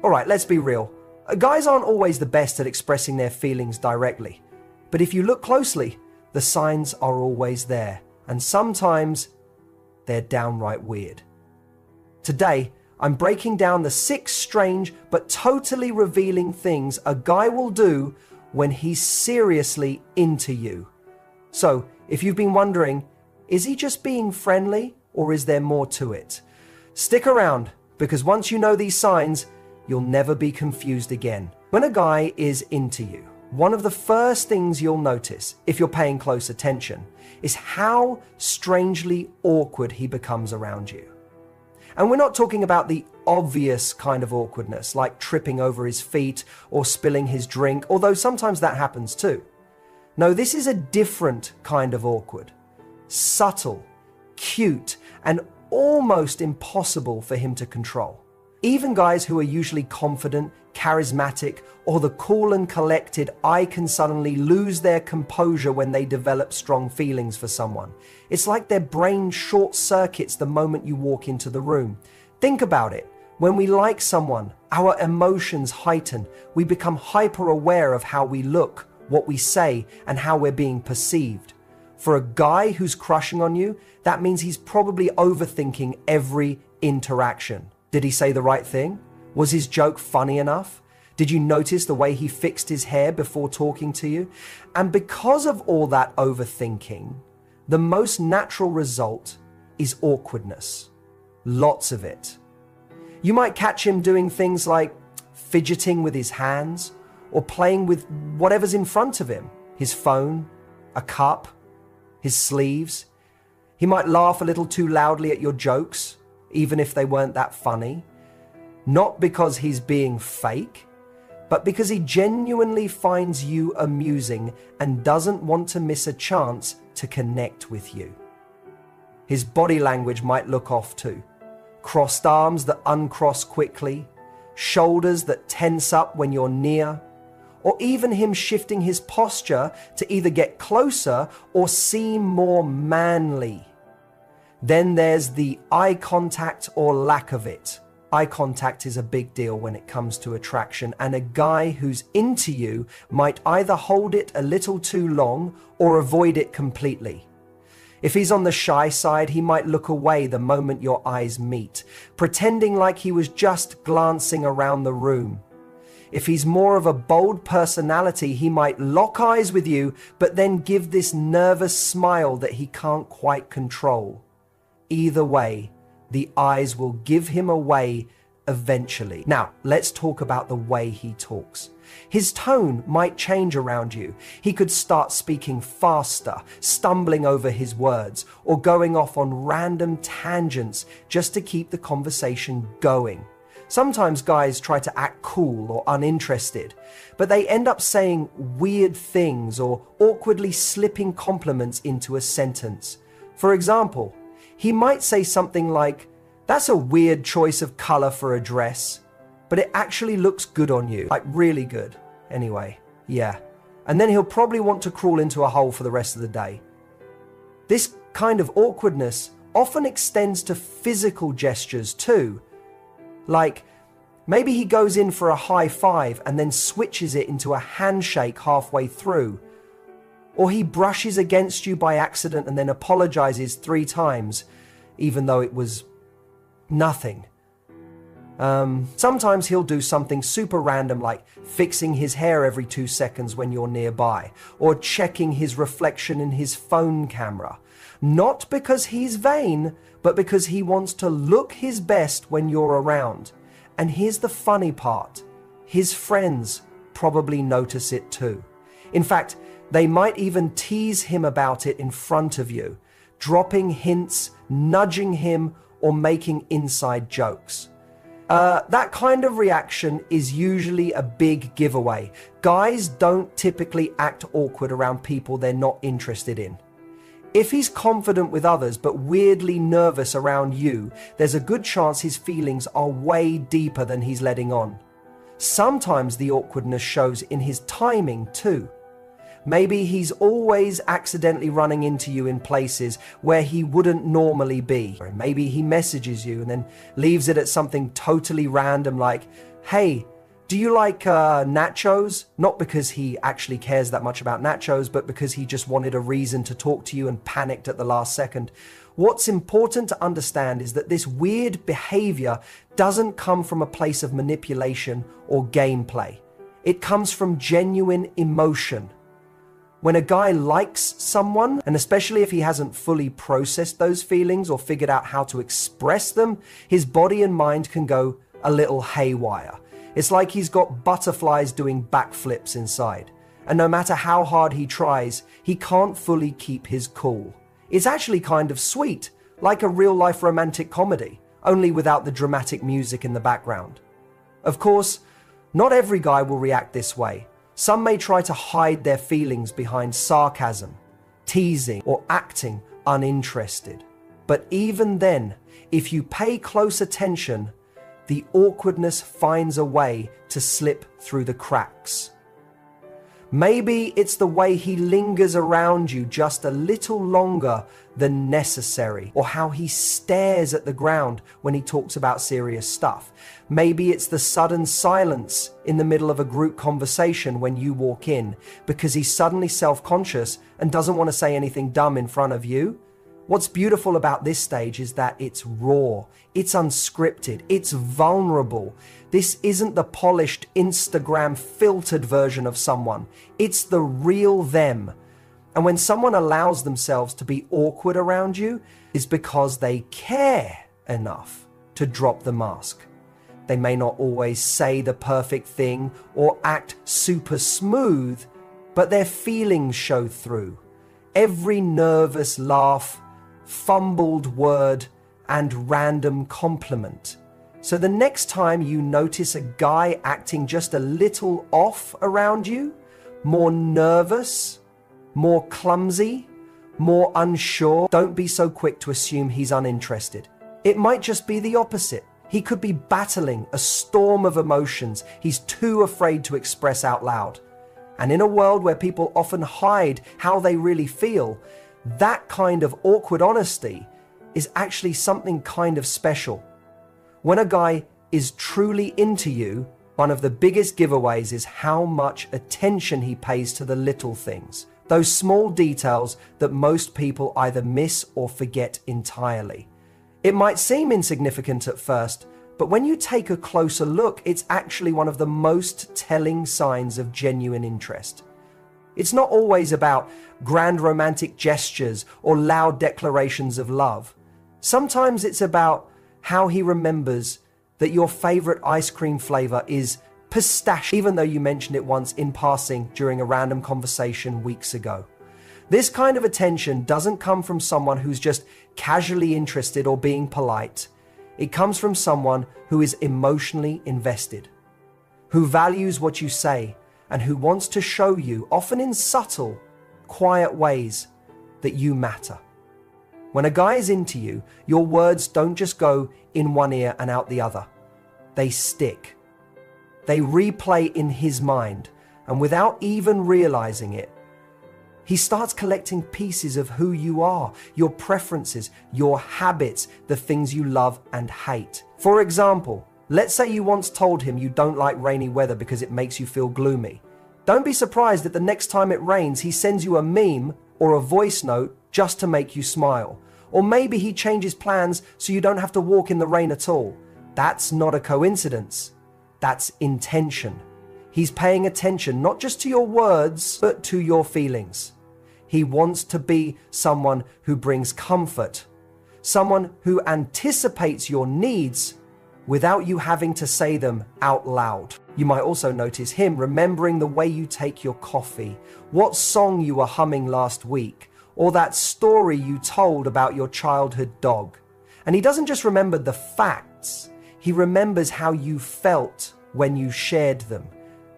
All right, let's be real. Guys aren't always the best at expressing their feelings directly. But if you look closely, the signs are always there. And sometimes they're downright weird. Today, I'm breaking down the 6 strange but totally revealing things a guy will do when he's seriously into you. So, if you've been wondering, is he just being friendly or is there more to it? Stick around, because once you know these signs, you'll never be confused again. When a guy is into you, one of the first things you'll notice, if you're paying close attention, is how strangely awkward he becomes around you. And we're not talking about the obvious kind of awkwardness, like tripping over his feet or spilling his drink, although sometimes that happens too. No, this is a different kind of awkward. Subtle, cute, and almost impossible for him to control. Even guys who are usually confident, charismatic, or the cool and collected can suddenly lose their composure when they develop strong feelings for someone. It's like their brain short circuits the moment you walk into the room. Think about it. When we like someone, our emotions heighten. We become hyper aware of how we look, what we say, and how we're being perceived. For a guy who's crushing on you, that means he's probably overthinking every interaction. Did he say the right thing? Was his joke funny enough? Did you notice the way he fixed his hair before talking to you? And because of all that overthinking, the most natural result is awkwardness. Lots of it. You might catch him doing things like fidgeting with his hands or playing with whatever's in front of him. His phone, a cup, his sleeves. He might laugh a little too loudly at your jokes, even if they weren't that funny. Not because he's being fake, but because he genuinely finds you amusing and doesn't want to miss a chance to connect with you. His body language might look off too. Crossed arms that uncross quickly, shoulders that tense up when you're near, or even him shifting his posture to either get closer or seem more manly. Then there's the eye contact or lack of it. Eye contact is a big deal when it comes to attraction, and a guy who's into you might either hold it a little too long or avoid it completely. If he's on the shy side, he might look away the moment your eyes meet, pretending like he was just glancing around the room. If he's more of a bold personality, he might lock eyes with you, but then give this nervous smile that he can't quite control. Either way, the eyes will give him away eventually. Now, let's talk about the way he talks. His tone might change around you. He could start speaking faster, stumbling over his words, or going off on random tangents just to keep the conversation going. Sometimes guys try to act cool or uninterested, but they end up saying weird things or awkwardly slipping compliments into a sentence. For example, he might say something like, "That's a weird choice of color for a dress, but it actually looks good on you." Like really good. Anyway, yeah. And then he'll probably want to crawl into a hole for the rest of the day. This kind of awkwardness often extends to physical gestures too. Like, maybe he goes in for a high five and then switches it into a handshake halfway through. Or he brushes against you by accident and then apologizes 3 times, even though it was nothing. Sometimes he'll do something super random like fixing his hair every 2 seconds when you're nearby, or checking his reflection in his phone camera. Not because he's vain, but because he wants to look his best when you're around. And here's the funny part. His friends probably notice it too. In fact, they might even tease him about it in front of you, dropping hints, nudging him, or making inside jokes. That kind of reaction is usually a big giveaway. Guys don't typically act awkward around people they're not interested in. If he's confident with others but weirdly nervous around you, there's a good chance his feelings are way deeper than he's letting on. Sometimes the awkwardness shows in his timing too. Maybe he's always accidentally running into you in places where he wouldn't normally be. Or maybe he messages you and then leaves it at something totally random like, hey, do you like nachos? Not because he actually cares that much about nachos, but because he just wanted a reason to talk to you and panicked at the last second. What's important to understand is that this weird behavior doesn't come from a place of manipulation or gameplay. It comes from genuine emotion. When a guy likes someone, and especially if he hasn't fully processed those feelings or figured out how to express them, his body and mind can go a little haywire. It's like he's got butterflies doing backflips inside. And no matter how hard he tries, he can't fully keep his cool. It's actually kind of sweet, like a real-life romantic comedy, only without the dramatic music in the background. Of course, not every guy will react this way. Some may try to hide their feelings behind sarcasm, teasing, or acting uninterested. But even then, if you pay close attention, the awkwardness finds a way to slip through the cracks. Maybe it's the way he lingers around you just a little longer than necessary, or how he stares at the ground when he talks about serious stuff. Maybe it's the sudden silence in the middle of a group conversation when you walk in, because he's suddenly self-conscious and doesn't want to say anything dumb in front of you. What's beautiful about this stage is that it's raw, it's unscripted, it's vulnerable. This isn't the polished Instagram filtered version of someone. It's the real them. And when someone allows themselves to be awkward around you, it's because they care enough to drop the mask. They may not always say the perfect thing or act super smooth, but their feelings show through. Every nervous laugh, fumbled word, and random compliment. So the next time you notice a guy acting just a little off around you, more nervous, more clumsy, more unsure, don't be so quick to assume he's uninterested. It might just be the opposite. He could be battling a storm of emotions he's too afraid to express out loud. And in a world where people often hide how they really feel, that kind of awkward honesty is actually something kind of special. When a guy is truly into you, one of the biggest giveaways is how much attention he pays to the little things, those small details that most people either miss or forget entirely. It might seem insignificant at first, but when you take a closer look, it's actually one of the most telling signs of genuine interest. It's not always about grand romantic gestures or loud declarations of love. Sometimes it's about how he remembers that your favorite ice cream flavor is pistachio, even though you mentioned it once in passing during a random conversation weeks ago. This kind of attention doesn't come from someone who's just casually interested or being polite. It comes from someone who is emotionally invested, who values what you say, and who wants to show you, often in subtle, quiet ways, that you matter. When a guy is into you, your words don't just go in one ear and out the other. They stick. They replay in his mind, and without even realizing it, he starts collecting pieces of who you are, your preferences, your habits, the things you love and hate. For example, let's say you once told him you don't like rainy weather because it makes you feel gloomy. Don't be surprised that the next time it rains, he sends you a meme or a voice note just to make you smile. Or maybe he changes plans so you don't have to walk in the rain at all. That's not a coincidence. That's intention. He's paying attention not just to your words, but to your feelings. He wants to be someone who brings comfort, someone who anticipates your needs without you having to say them out loud. You might also notice him remembering the way you take your coffee, what song you were humming last week, or that story you told about your childhood dog. And he doesn't just remember the facts, he remembers how you felt when you shared them.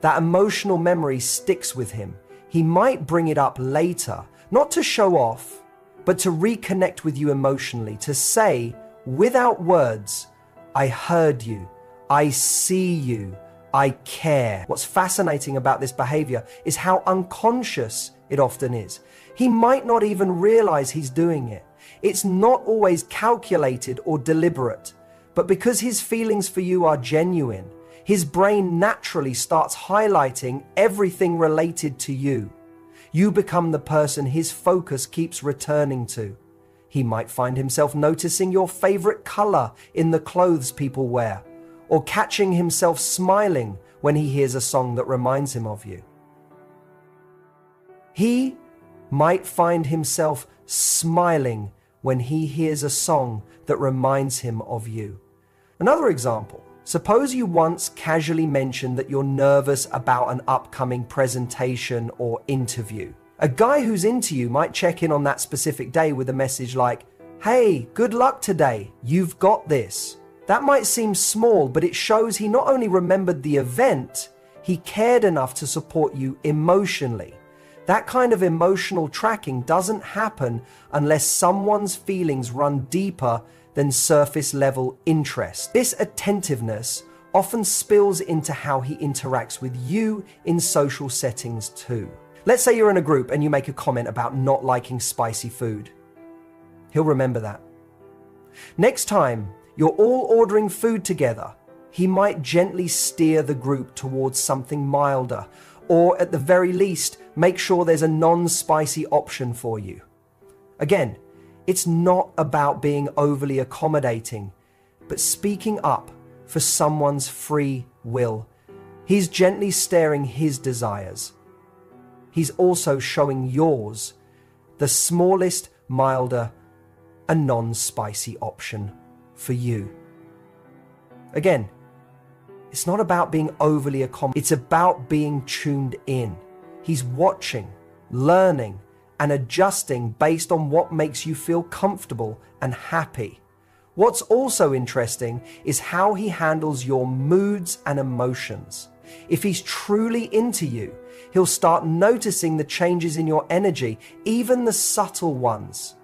That emotional memory sticks with him. He might bring it up later, not to show off, but to reconnect with you emotionally, to say, without words, I heard you, I see you, I care. What's fascinating about this behavior is how unconscious it often is. He might not even realize he's doing it. It's not always calculated or deliberate, but because his feelings for you are genuine, his brain naturally starts highlighting everything related to you. You become the person his focus keeps returning to. He might find himself noticing your favorite color in the clothes people wear, or catching himself smiling when he hears a song that reminds him of you. He might find himself smiling when he hears a song that reminds him of you. Another example, suppose you once casually mentioned that you're nervous about an upcoming presentation or interview. A guy who's into you might check in on that specific day with a message like, "Hey, good luck today, you've got this." That might seem small, but it shows he not only remembered the event, he cared enough to support you emotionally. That kind of emotional tracking doesn't happen unless someone's feelings run deeper than surface level interest. This attentiveness often spills into how he interacts with you in social settings too. Let's say you're in a group and you make a comment about not liking spicy food. He'll remember that. Next time you're all ordering food together, he might gently steer the group towards something milder, or at the very least, make sure there's a non-spicy option for you. Again, it's not about being overly accommodating, but speaking up for someone's free will. He's gently steering his desires. He's also showing yours, the smallest, milder, and non-spicy option for you. Again, it's not about being overly accommodating. It's about being tuned in. He's watching, learning, and adjusting based on what makes you feel comfortable and happy. What's also interesting is how he handles your moods and emotions. If he's truly into you, he'll start noticing the changes in your energy, even the subtle ones.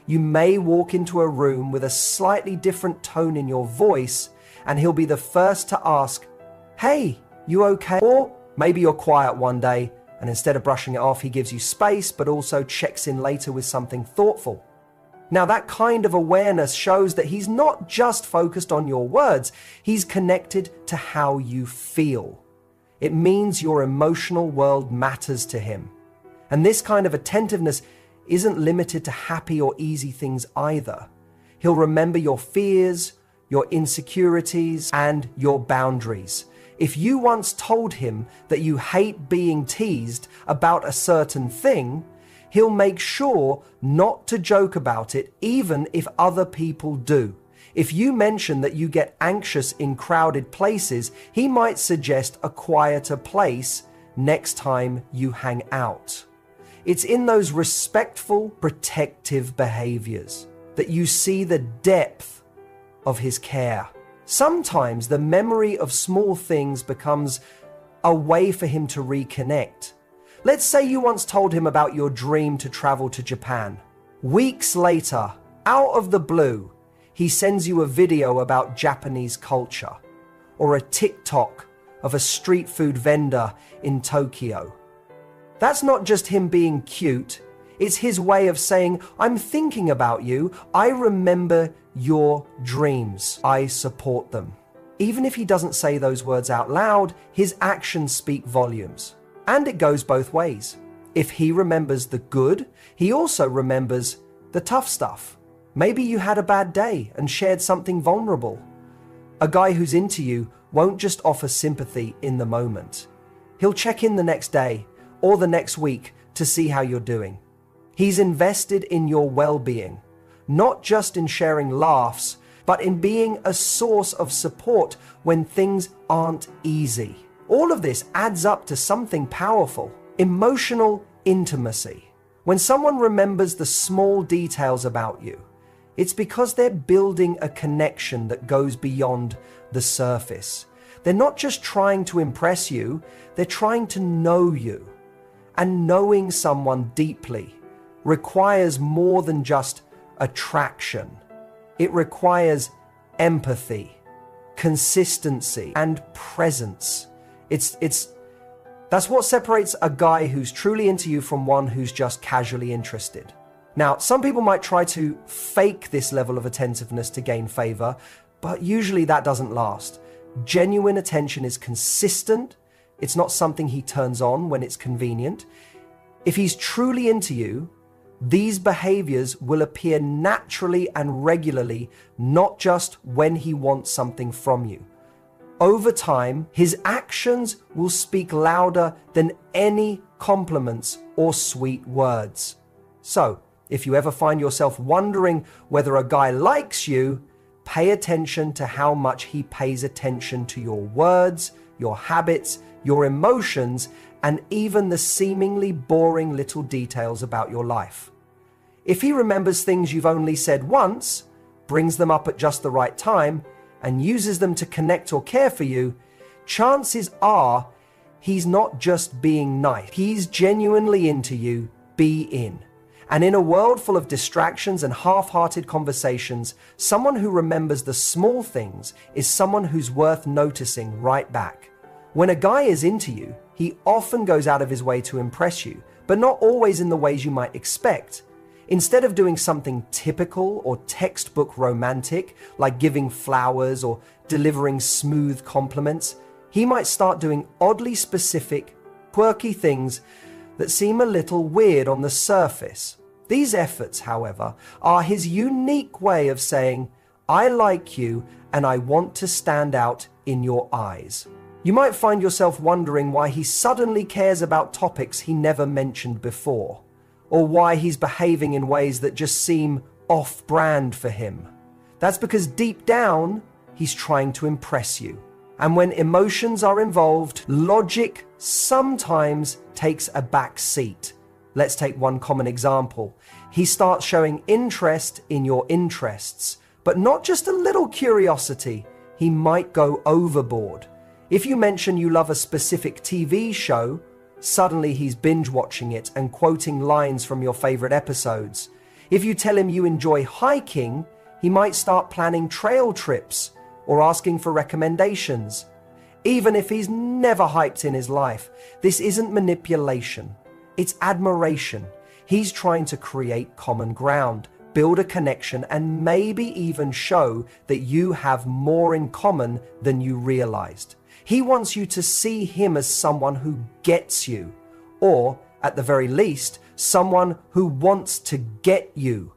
You may walk into a room with a slightly different tone in your voice, and he'll be the first to ask, "Hey, you okay?" Or maybe you're quiet one day, and instead of brushing it off, he gives you space, but also checks in later with something thoughtful. Now, that kind of awareness shows that he's not just focused on your words, he's connected to how you feel. It means your emotional world matters to him. And this kind of attentiveness isn't limited to happy or easy things either. He'll remember your fears, your insecurities, and your boundaries. If you once told him that you hate being teased about a certain thing, he'll make sure not to joke about it, even if other people do. If you mention that you get anxious in crowded places, he might suggest a quieter place next time you hang out. It's in those respectful, protective behaviors that you see the depth of his care. Sometimes the memory of small things becomes a way for him to reconnect. Let's say you once told him about your dream to travel to Japan. Weeks later, out of the blue, he sends you a video about Japanese culture, or a TikTok of a street food vendor in Tokyo. That's not just him being cute, it's his way of saying, "I'm thinking about you, I remember your dreams, I support them." Even if he doesn't say those words out loud, his actions speak volumes. And it goes both ways. If he remembers the good, he also remembers the tough stuff. Maybe you had a bad day and shared something vulnerable. A guy who's into you won't just offer sympathy in the moment. He'll check in the next day or the next week to see how you're doing. He's invested in your well-being, not just in sharing laughs, but in being a source of support when things aren't easy. All of this adds up to something powerful: emotional intimacy. When someone remembers the small details about you, it's because they're building a connection that goes beyond the surface. They're not just trying to impress you, they're trying to know you. And knowing someone deeply requires more than just attraction. It requires empathy, consistency, and presence. That's what separates a guy who's truly into you from one who's just casually interested. Now, some people might try to fake this level of attentiveness to gain favor, but usually that doesn't last. Genuine attention is consistent. It's not something he turns on when it's convenient. If he's truly into you, these behaviors will appear naturally and regularly, not just when he wants something from you. Over time, his actions will speak louder than any compliments or sweet words. So, if you ever find yourself wondering whether a guy likes you, pay attention to how much he pays attention to your words, your habits, your emotions, and even the seemingly boring little details about your life. If he remembers things you've only said once, brings them up at just the right time, and uses them to connect or care for you, chances are he's not just being nice. He's genuinely into you. Be in. And in a world full of distractions and half-hearted conversations, someone who remembers the small things is someone who's worth noticing right back. When a guy is into you, he often goes out of his way to impress you, but not always in the ways you might expect. Instead of doing something typical or textbook romantic, like giving flowers or delivering smooth compliments, he might start doing oddly specific, quirky things that seem a little weird on the surface. These efforts, however, are his unique way of saying, "I like you and I want to stand out in your eyes." You might find yourself wondering why he suddenly cares about topics he never mentioned before, or why he's behaving in ways that just seem off-brand for him. That's because deep down, he's trying to impress you. And when emotions are involved, logic sometimes takes a back seat. Let's take one common example. He starts showing interest in your interests, but not just a little curiosity. He might go overboard. If you mention you love a specific TV show, suddenly he's binge-watching it and quoting lines from your favorite episodes. If you tell him you enjoy hiking, he might start planning trail trips or asking for recommendations. Even if he's never hiked in his life, this isn't manipulation. It's admiration. He's trying to create common ground, build a connection, and maybe even show that you have more in common than you realized. He wants you to see him as someone who gets you, or, at the very least, someone who wants to get you.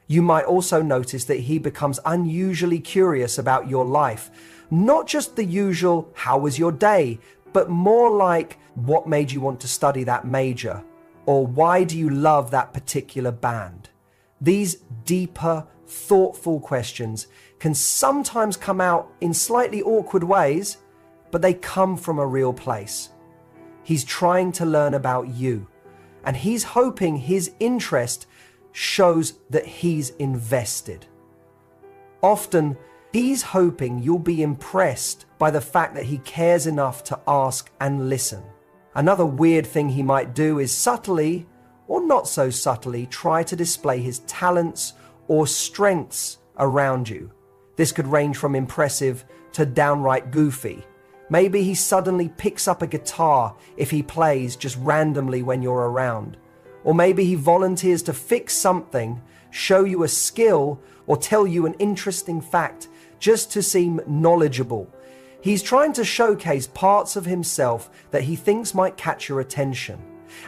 You might also notice that he becomes unusually curious about your life. Not just the usual, "How was your day?" but more like, "What made you want to study that major?" or "Why do you love that particular band?" These deeper, thoughtful questions can sometimes come out in slightly awkward ways, but they come from a real place. He's trying to learn about you, and he's hoping his interest shows that he's invested. Often, he's hoping you'll be impressed by the fact that he cares enough to ask and listen. Another weird thing he might do is subtly, or not so subtly, try to display his talents or strengths around you. This could range from impressive to downright goofy. Maybe he suddenly picks up a guitar if he plays just randomly when you're around. Or maybe he volunteers to fix something, show you a skill, or tell you an interesting fact just to seem knowledgeable. He's trying to showcase parts of himself that he thinks might catch your attention.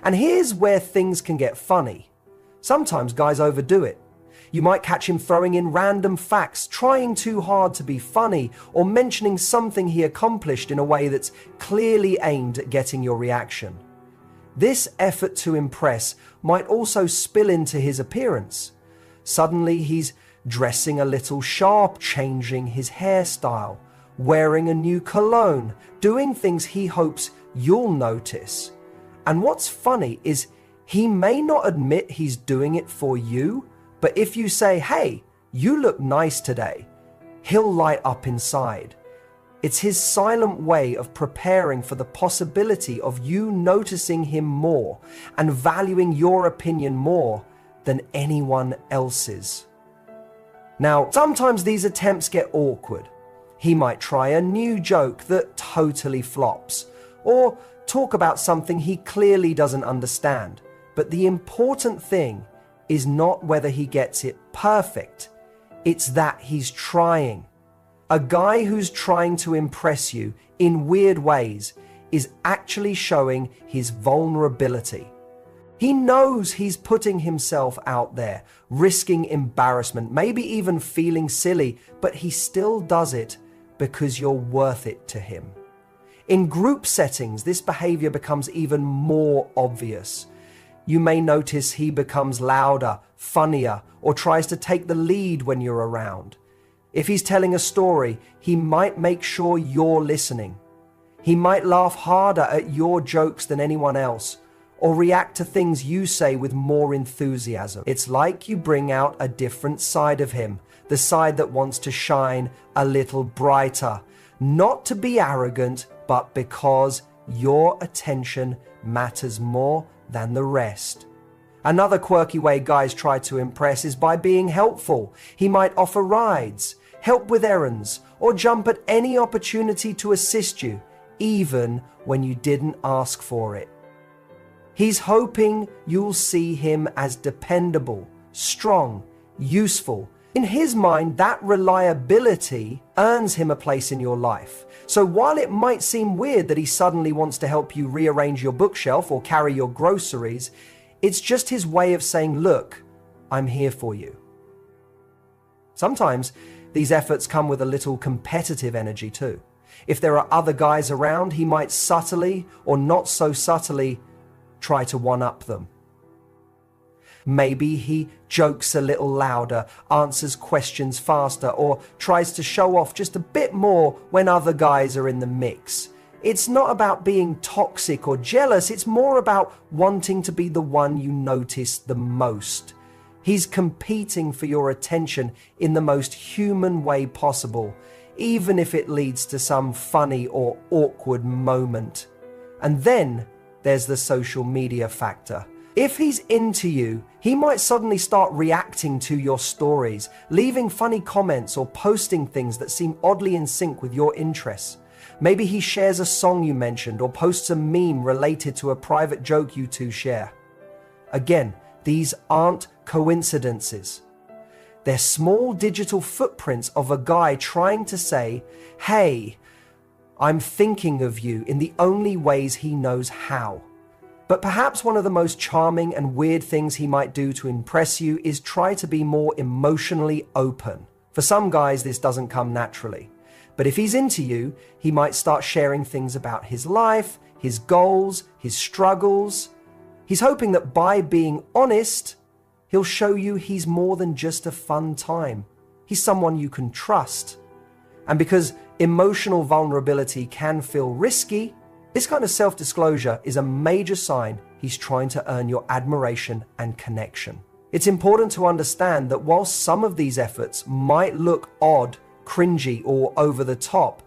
And here's where things can get funny. Sometimes guys overdo it. You might catch him throwing in random facts, trying too hard to be funny, or mentioning something he accomplished in a way that's clearly aimed at getting your reaction. This effort to impress might also spill into his appearance. Suddenly he's dressing a little sharp, changing his hairstyle, wearing a new cologne, doing things he hopes you'll notice. And what's funny is he may not admit he's doing it for you, but if you say, "Hey, you look nice today," he'll light up inside. It's his silent way of preparing for the possibility of you noticing him more and valuing your opinion more than anyone else's. Now, sometimes these attempts get awkward. He might try a new joke that totally flops, or talk about something he clearly doesn't understand. But the important thing is not whether he gets it perfect, it's that he's trying. A guy who's trying to impress you in weird ways is actually showing his vulnerability. He knows he's putting himself out there, risking embarrassment, maybe even feeling silly, but he still does it because you're worth it to him. In group settings, this behavior becomes even more obvious. You may notice he becomes louder, funnier, or tries to take the lead when you're around. If he's telling a story, he might make sure you're listening. He might laugh harder at your jokes than anyone else, or react to things you say with more enthusiasm. It's like you bring out a different side of him, the side that wants to shine a little brighter, not to be arrogant, but because your attention matters more than the rest. Another quirky way guys try to impress is by being helpful. He might offer rides, help with errands, or jump at any opportunity to assist you, even when you didn't ask for it. He's hoping you'll see him as dependable, strong, useful. In his mind, that reliability earns him a place in your life. So while it might seem weird that he suddenly wants to help you rearrange your bookshelf or carry your groceries, it's just his way of saying, look, I'm here for you. Sometimes these efforts come with a little competitive energy too. If there are other guys around, he might subtly or not so subtly try to one-up them. Maybe he jokes a little louder, answers questions faster, or tries to show off just a bit more when other guys are in the mix. It's not about being toxic or jealous, it's more about wanting to be the one you notice the most. He's competing for your attention in the most human way possible, even if it leads to some funny or awkward moment. And then there's the social media factor. If he's into you, he might suddenly start reacting to your stories, leaving funny comments or posting things that seem oddly in sync with your interests. Maybe he shares a song you mentioned or posts a meme related to a private joke you two share. Again, these aren't coincidences. They're small digital footprints of a guy trying to say, hey, I'm thinking of you in the only ways he knows how. But perhaps one of the most charming and weird things he might do to impress you is try to be more emotionally open. For some guys, this doesn't come naturally. But if he's into you, he might start sharing things about his life, his goals, his struggles. He's hoping that by being honest, he'll show you he's more than just a fun time. He's someone you can trust. And because emotional vulnerability can feel risky, this kind of self-disclosure is a major sign he's trying to earn your admiration and connection. It's important to understand that while some of these efforts might look odd, cringy, or over the top,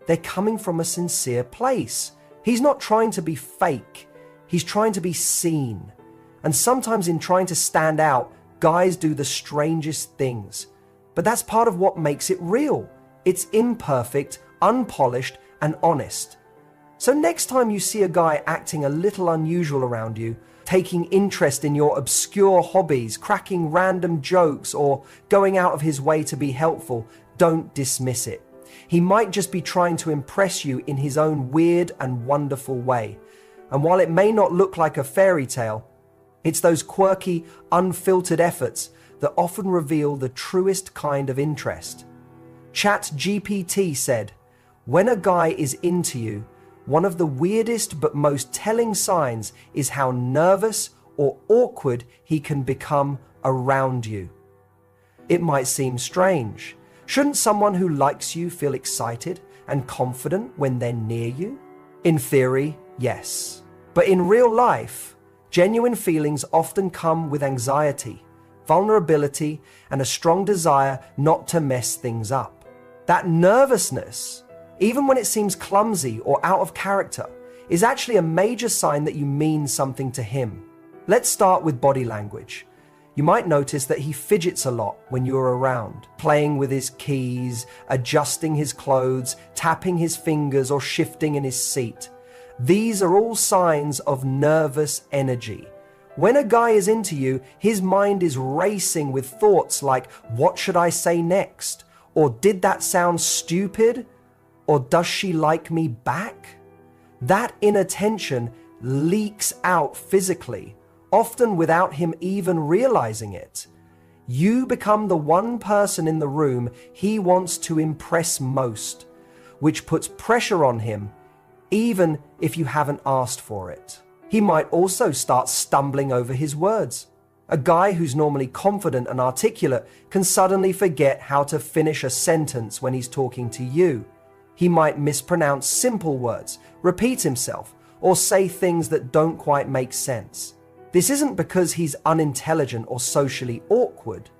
they're coming from a sincere place. He's not trying to be fake. He's trying to be seen. And sometimes in trying to stand out, guys do the strangest things. But that's part of what makes it real. It's imperfect, unpolished, and honest. So next time you see a guy acting a little unusual around you, taking interest in your obscure hobbies, cracking random jokes, or going out of his way to be helpful, don't dismiss it. He might just be trying to impress you in his own weird and wonderful way. And while it may not look like a fairy tale, it's those quirky, unfiltered efforts that often reveal the truest kind of interest. ChatGPT said, when a guy is into you, one of the weirdest but most telling signs is how nervous or awkward he can become around you. It might seem strange. Shouldn't someone who likes you feel excited and confident when they're near you? In theory, yes. But in real life, genuine feelings often come with anxiety, vulnerability, and a strong desire not to mess things up. That nervousness, even when it seems clumsy or out of character, is actually a major sign that you mean something to him. Let's start with body language. You might notice that he fidgets a lot when you're around, playing with his keys, adjusting his clothes, tapping his fingers, or shifting in his seat. These are all signs of nervous energy. When a guy is into you, his mind is racing with thoughts like, what should I say next? Or did that sound stupid? Or does she like me back? That inattention leaks out physically, often without him even realizing it. You become the one person in the room he wants to impress most, which puts pressure on him, even if you haven't asked for it. He might also start stumbling over his words. A guy who's normally confident and articulate can suddenly forget how to finish a sentence when he's talking to you. He might mispronounce simple words, repeat himself, or say things that don't quite make sense. This isn't because he's unintelligent or socially awkward.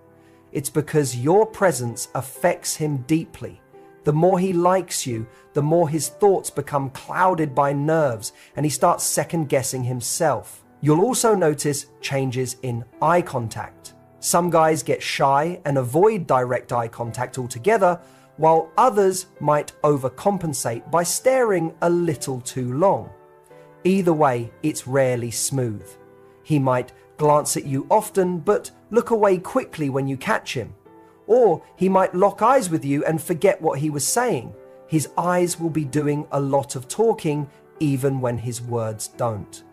It's because your presence affects him deeply. The more he likes you, the more his thoughts become clouded by nerves and he starts second-guessing himself. You'll also notice changes in eye contact. Some guys get shy and avoid direct eye contact altogether, while others might overcompensate by staring a little too long. Either way, it's rarely smooth. He might glance at you often, but look away quickly when you catch him. Or he might lock eyes with you and forget what he was saying. His eyes will be doing a lot of talking, even when his words don't.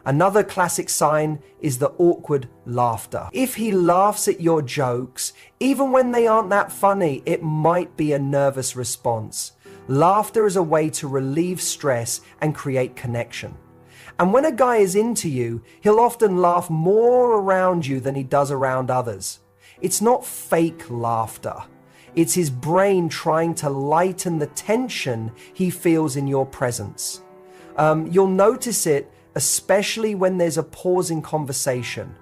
Another classic sign is the awkward laughter. If he laughs at your jokes, even when they aren't that funny, it might be a nervous response. Laughter is a way to relieve stress and create connection. And when a guy is into you, he'll often laugh more around you than he does around others. It's not fake laughter. It's his brain trying to lighten the tension he feels in your presence. You'll notice it especially when there's a pause in conversation,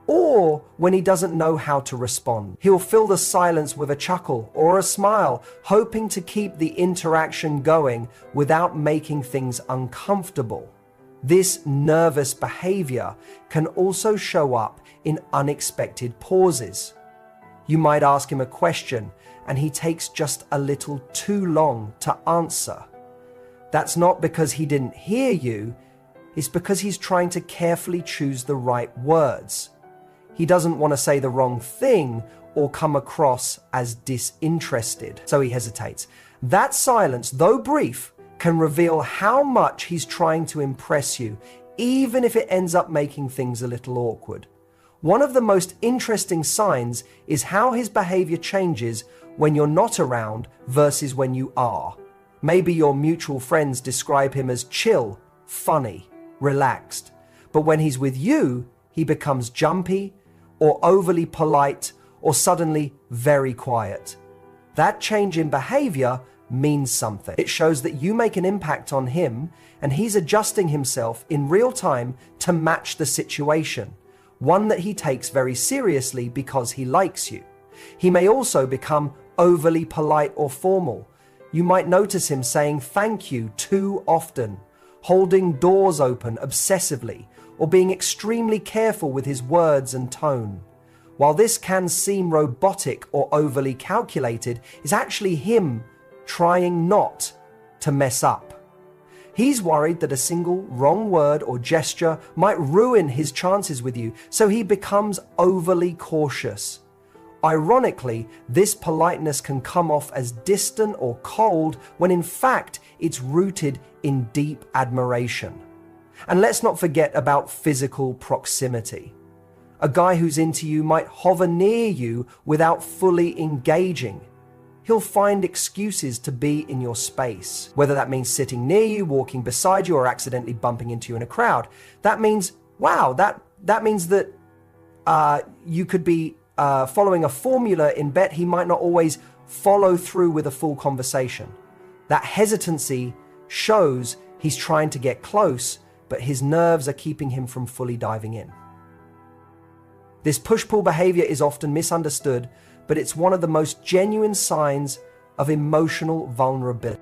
or when he doesn't know how to respond. He'll fill the silence with a chuckle or a smile, hoping to keep the interaction going without making things uncomfortable. This nervous behavior can also show up in unexpected pauses. You might ask him a question and he takes just a little too long to answer. That's not because he didn't hear you, it's because he's trying to carefully choose the right words. He doesn't want to say the wrong thing or come across as disinterested, so he hesitates. That silence, though brief, can reveal how much he's trying to impress you, even if it ends up making things a little awkward. One of the most interesting signs is how his behavior changes when you're not around versus when you are. Maybe your mutual friends describe him as chill, funny, relaxed, but when he's with you, he becomes jumpy or overly polite or suddenly very quiet. That change in behavior means something. It shows that you make an impact on him and he's adjusting himself in real time to match the situation, one that he takes very seriously because he likes you. He may also become overly polite or formal. You might notice him saying thank you too often, holding doors open obsessively, or being extremely careful with his words and tone. While this can seem robotic or overly calculated, it's actually him trying not to mess up. He's worried that a single wrong word or gesture might ruin his chances with you, so he becomes overly cautious. Ironically, this politeness can come off as distant or cold when in fact it's rooted in deep admiration. And let's not forget about physical proximity. A guy who's into you might hover near you without fully engaging. He'll find excuses to be in your space, whether that means sitting near you, walking beside you, or accidentally bumping into you in a crowd. That means, wow, that means that you could be following a formula in bet he might not always follow through with a full conversation. That hesitancy shows he's trying to get close, but his nerves are keeping him from fully diving in. This push-pull behavior is often misunderstood, but it's one of the most genuine signs of emotional vulnerability.